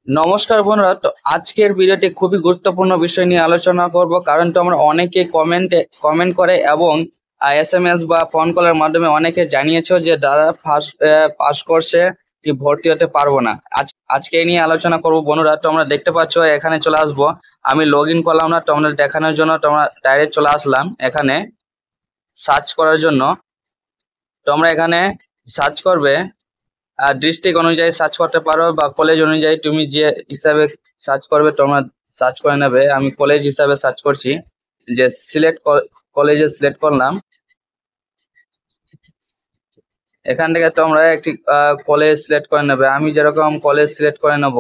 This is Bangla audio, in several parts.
নমস্কার বন্ধুরা, তো আজকের ভিডিওটি খুবই গুরুত্বপূর্ণ বিষয় নিয়ে আলোচনা করব। কারণ তোমরা অনেকে কমেন্ট করে এবং এসএমএস বা ফোন কলের মাধ্যমে অনেকে জানিয়েছো যে দাদা ফার্স্ট পাস কোর্সে কি ভর্তি হতে পারবো না। আজকে এই নিয়ে আলোচনা করব বন্ধুরা। তোমরা দেখতে পাচ্ছ এখানে চলে আসবো, আমি লগ ইন করলাম না তোমাদের দেখানোর জন্য, তোমরা ডাইরেক্ট চলে আসলাম এখানে সার্চ করার জন্য। তোমরা এখানে সার্চ করবে, ডিস্ট্রিক্ট অনুযায়ী সার্চ করতে পারো বা কলেজ অনুযায়ী তুমি যে হিসাবে সার্চ করবে তোমরা সার্চ করে নেবে। আমি কলেজ হিসাবে সার্চ করছি, যে কলেজে সিলেক্ট করলাম। এখান থেকে তোমরা একটি কলেজ সিলেক্ট করে নেবে। আমি যেরকম কলেজ সিলেক্ট করে নেব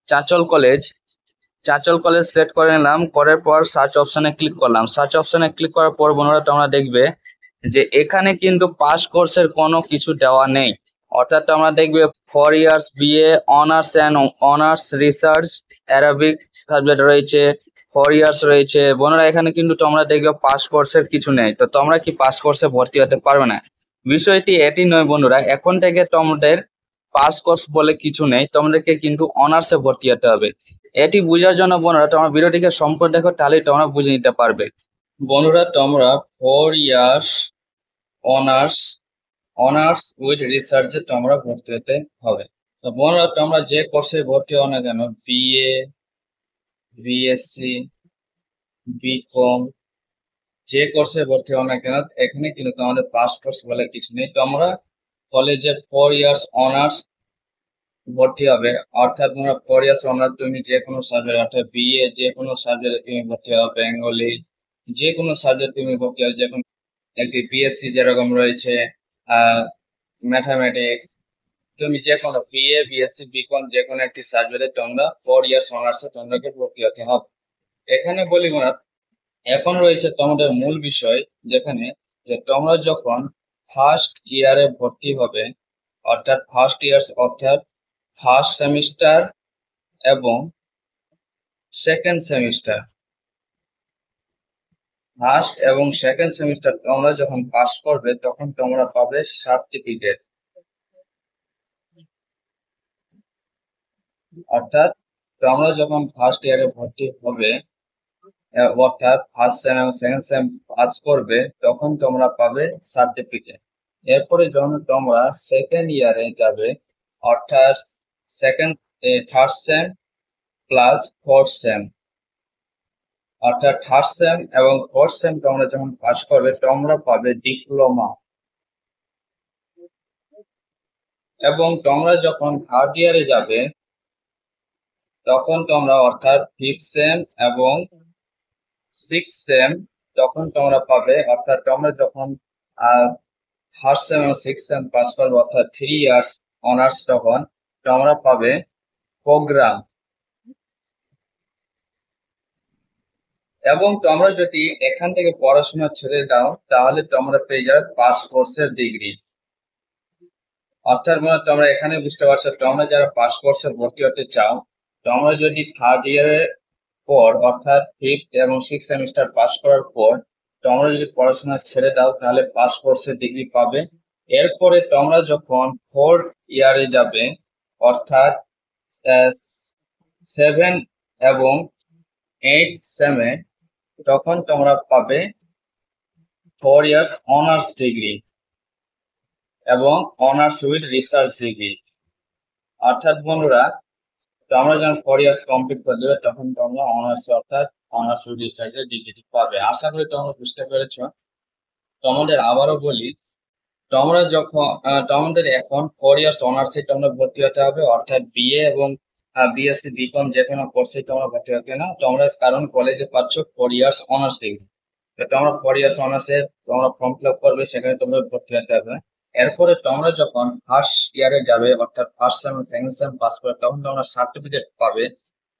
Chanchal college. Chanchal college select করে নিলাম, করার পর সার্চ অপশনে ক্লিক করলাম। সার্চ অপশনে ক্লিক করার পর বন্ধুরা তোমরা দেখবে যে এখানে কিন্তু পাস কোর্সের কোনো কিছু দেওয়া নেই। অর্থাৎ তোমরা দেখবে 4 years BA honours and honours research Arabic subject রয়েছে, 4 ইয়ার্স রয়েছে। বন্ধুরা এখানে কিন্তু তোমরা দেখবে পাস কোর্সের কিছু নেই। তো তোমরা কি পাস কোর্সে ভর্তি হতে পারবে না? বিষয়টি এটি নয় বন্ধুরা, এখন থেকে তোমাদের পাস কোর্স বলে কিছু নেই, তোমাদেরকে কিন্তু অনার্সে ভর্তি হতে হবে। এটি বোঝার জন্য বন্ধুরা তোমরা ভিডিওটিকে সম্পূর্ণ দেখো, তাহলে তোমরা বুঝে নিতে পারবে। বন্ধুরা তোমরা 4 ইয়ার্স অনার্স অনার্স উইথ রিসার্চে তোমরা ভর্তি হতে হবে। তো বন্ধুরা তোমরা যে কোর্সে ভর্তি হও না কেন, বিএ, বিএসসি, বিকম, যে কোর্সে ভর্তি হও না কেন, এখানে কিন্তু তোমাদের পাস কোর্স বলে কিছু নেই। তোমরা কলেজে 4 ইয়ার্স অনার্স ভর্তি হবে। অর্থাৎ তোমরা 4 ইয়ার্স অনার্স তুমি যে কোনো সাবজেক্ট, অর্থাৎ বিএ যে কোনো সাবজেক্টে তুমি ভর্তি হবে, বেঙ্গলি যে কোনো সাবজেক্ট তুমি ভর্তি হবে। যে কোনো একটি বিএসসি যেরকম রয়েছে ম্যাথামেটিক্স, তুমি যে কোনো বিএ, বিএসসি, বিকম যে কোনো একটি সাবজেক্টে তোমরা 4 ইয়ার্স অনার্সে তোমাদেরকে ভর্তি হতে হবে। এখানে বলি না, এখন রয়েছে তোমাদের মূল বিষয়, যেখানে যে তোমরা যখন ফার্স্ট ইয়ারে ভর্তি হবে, অর্থাৎ ফার্স্ট ইয়ার্স অর্থাৎ ফার্স্ট সেমিস্টার এবং সেকেন্ড সেমিস্টার, ফার্স্ট এবং সেকেন্ড সেমিস্টার তোমরা যখন পাস করবে তখন তোমরা পাবে সার্টিফিকেট। অর্থাৎ তোমরা যখন ফার্স্ট ইয়ারে ভর্তি হবে, অর্থাৎ ফার্স্ট সেম এবং সেকেন্ড সেম পাস করবে, তখন তোমরা পাবে সার্টিফিকেট। এরপরে যখন তোমরা সেকেন্ড ইয়ারে যাবে, অর্থাৎ second third same plus fourth sem, অর্থাৎ থার্ড সেম এবং ফোর্থ সেম তোমরা যখন পাস করবে তোমরা পাবে ডিপ্লোমা। এবং তোমরা যখন থার্ড ইয়ারে যাবে তখন তোমরা, অর্থাৎ ফিফথ সেম এবং সিক্স সেম, তখন তোমরা পাবে, অর্থাৎ তোমরা যখন ফার্স্ট সেম এবং সিক্স সেম পাস করবে, অর্থাৎ 3 ইয়ার্স অনার্স, তখন তোমরা পাবে প্রোগ্রাম। এবং তোমরা যদি এখান থেকে পড়াশোনা ছেড়ে দাও তাহলে তোমরা পেয়ে যাবে পাস কোর্সের ডিগ্রি। অর্থাৎ তোমরা এখানে বুঝতে পারছো, তোমরা যারা পাস কোর্সে ভর্তি হতে চাও, তোমরা যদি থার্ড ইয়ারের পর, অর্থাৎ ফিফথ এবং সিক্স সেমিস্টার পাস করার পর তোমরা যদি পড়াশোনা ছেড়ে দাও তাহলে পাস কোর্সের ডিগ্রি পাবে। এরপরে তোমরা যখন ফোর্থ ইয়ারে যাবে, অর্থাৎ 7 এবং 8 সেমে, তখন তোমরা পাবে 4 ইয়ার্স অনার্স ডিগ্রি এবং অনার্স উইথ রিসার্চ ডিগ্রি। অর্থাৎ বন্ধুরা তোমরা যখন 4 ইয়ার্স কমপ্লিট করে দেবে তখন তোমরা অনার্স, অর্থাৎ অনার্স উইথ রিসার্চের ডিগ্রিটি পাবে। আশা করি তোমরা বুঝতে পেরেছো। তোমাদের আবারও বলি, তোমরা যখন তোমাদের এখন 4 ইয়ার্স অনার্সে তোমরা ভর্তি হতে হবে, অর্থাৎ বিএ এবং বিএসসি, বিকম যে কোনো কোর্সে তোমরা ভর্তি হতে না তোমরা, কারণ কলেজে পাচ্ছ 4 ইয়ার্স অনার্স ডিগ্রি। তো তোমরা 4 ইয়ার্স অনার্সে তোমরা ফর্ম ফিল আপ করবে, সেখানে তোমরা ভর্তি হতে হবে। এরপরে তোমরা যখন ফার্স্ট ইয়ারে যাবে, অর্থাৎ first same second same pass করে, তখন তোমরা সার্টিফিকেট পাবে।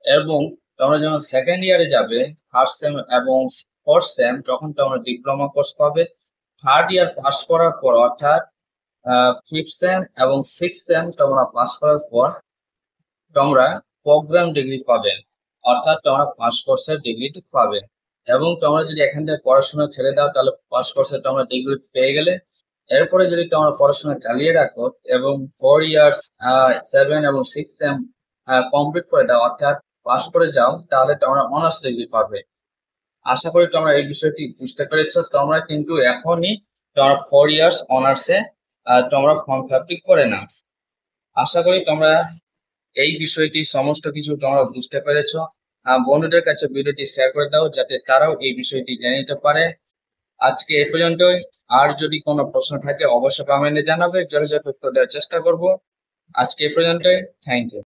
এবং তোমরা যখন সেকেন্ড ইয়ারে যাবে, ফার্স্ট সেম এবং ফোর্থ সেম, তখন তোমরা ডিপ্লোমা কোর্স পাবে। থার্ড ইয়ার পাস করার পর, অর্থাৎ ফিফথ সেম এবং সিক্স সেম তোমরা পাস করার পর তোমরা প্রোগ্রাম ডিগ্রি পাবে, অর্থাৎ তোমরা পাস কোর্সের ডিগ্রিটি পাবে। এবং তোমরা যদি এখান থেকে পড়াশোনা ছেড়ে দাও তাহলে পাস কোর্সে তোমরা ডিগ্রি পেয়ে গেলে এরপরে যদি তোমরা পড়াশোনা চালিয়ে রাখো এবং 4 ইয়ার্স 7 এবং 6 সেম কমপ্লিট করে দাও, অর্থাৎ পাস করে যাও, তাহলে তোমরা অনার্স ডিগ্রি পাবে। আশা করি তোমরা এই বিষয়টি বুঝতে পেরেছো। তোমরা কিন্তু এখনই তোমরা 4 ইয়ার্স অনার্সে তোমরা ফর্ম ফিল আপ করে নাও। আশা করি তোমরা এই বিষয়টি সমস্ত কিছু তোমরা বুঝতে পেরেছো। বন্ধুদের কাছে ভিডিওটি শেয়ার করে দাও যাতে তারাও এই বিষয়টি জেনে নিতে পারে। আজকে এই পর্যন্তই। আর যদি কোনো প্রশ্ন থাকে অবশ্যই কমেন্টে জানাবে, যথাযথ উত্তর দেওয়ার চেষ্টা করব। আজকে এই পর্যন্তই। Thank you.